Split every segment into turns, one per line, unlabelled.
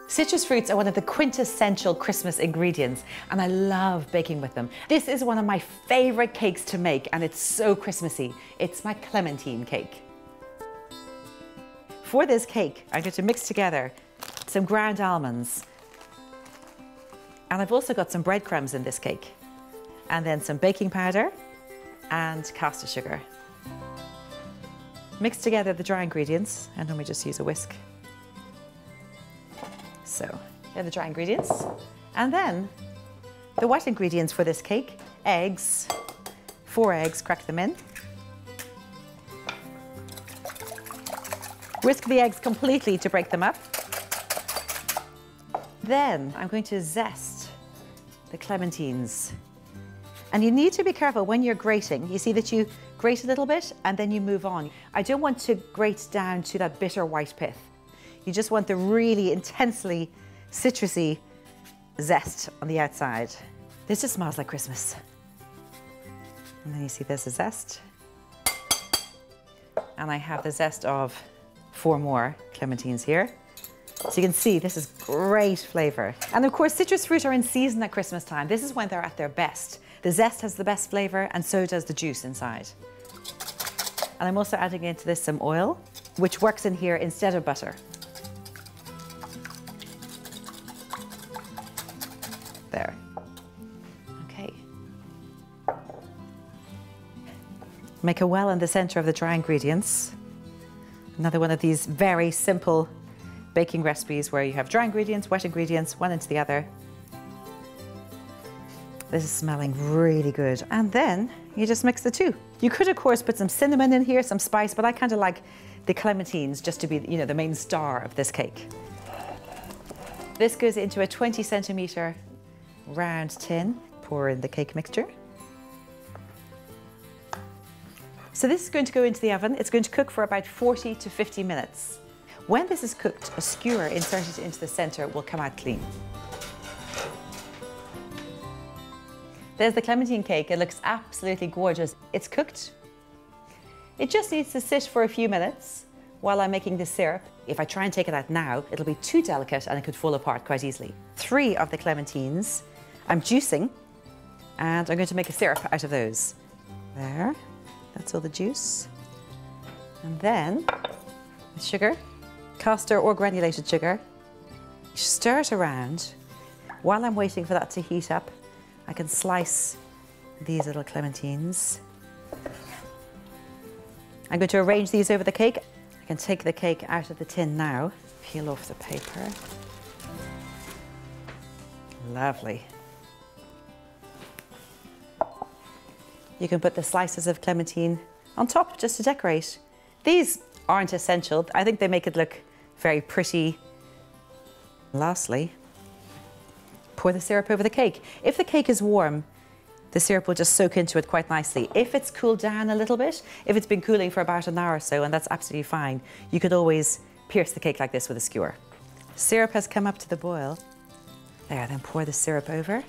Citrus fruits are one of the quintessential Christmas ingredients, and I love baking with them. This is one of my favorite cakes to make, and it's so Christmassy. It's my clementine cake. For this cake, I'm going to mix together some ground almonds, and I've also got some breadcrumbs in this cake, and then some baking powder and caster sugar. Mix together the dry ingredients, and then we just use a whisk. So, here are the dry ingredients. And then the wet ingredients for this cake: eggs, 4 eggs, crack them in. Whisk the eggs completely to break them up. Then I'm going to zest the clementines. And you need to be careful when you're grating. You see that you grate a little bit and then you move on. I don't want to grate down to that bitter white pith. You just want the really intensely citrusy zest on the outside. This just smells like Christmas. And then you see there's a zest. And I have the zest of 4 more clementines here. So you can see this is great flavour. And of course, citrus fruit are in season at Christmas time. This is when they're at their best. The zest has the best flavour, and so does the juice inside. And I'm also adding into this some oil, which works in here instead of butter. There. Okay. Make a well in the centre of the dry ingredients. Another one of these very simple baking recipes where you have dry ingredients, wet ingredients, one into the other. This is smelling really good. And then you just mix the two. You could, of course, put some cinnamon in here, some spice, but I kind of like the clementines just to be, you know, the main star of this cake. This goes into a 20 centimetre round tin. Pour in the cake mixture. So this is going to go into the oven. It's going to cook for about 40 to 50 minutes. When this is cooked, a skewer inserted into the centre will come out clean. There's the clementine cake. It looks absolutely gorgeous. It's cooked. It just needs to sit for a few minutes while I'm making the syrup. If I try and take it out now, it'll be too delicate and it could fall apart quite easily. 3 of the clementines I'm juicing, and I'm going to make a syrup out of those. There, that's all the juice. And then with sugar, caster or granulated sugar. Stir it around. While I'm waiting for that to heat up, I can slice these little clementines. I'm going to arrange these over the cake. I can take the cake out of the tin now. Peel off the paper. Lovely. You can put the slices of clementine on top just to decorate. These aren't essential. I think they make it look very pretty. Lastly, pour the syrup over the cake. If the cake is warm, the syrup will just soak into it quite nicely. If it's cooled down a little bit, if it's been cooling for about an hour or so, and that's absolutely fine, you could always pierce the cake like this with a skewer. Syrup has come up to the boil. There, then pour the syrup over.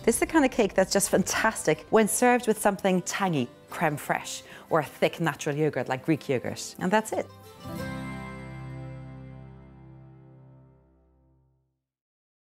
This is the kind of cake that's just fantastic when served with something tangy, creme fraiche, or a thick natural yogurt like Greek yogurt. And that's it.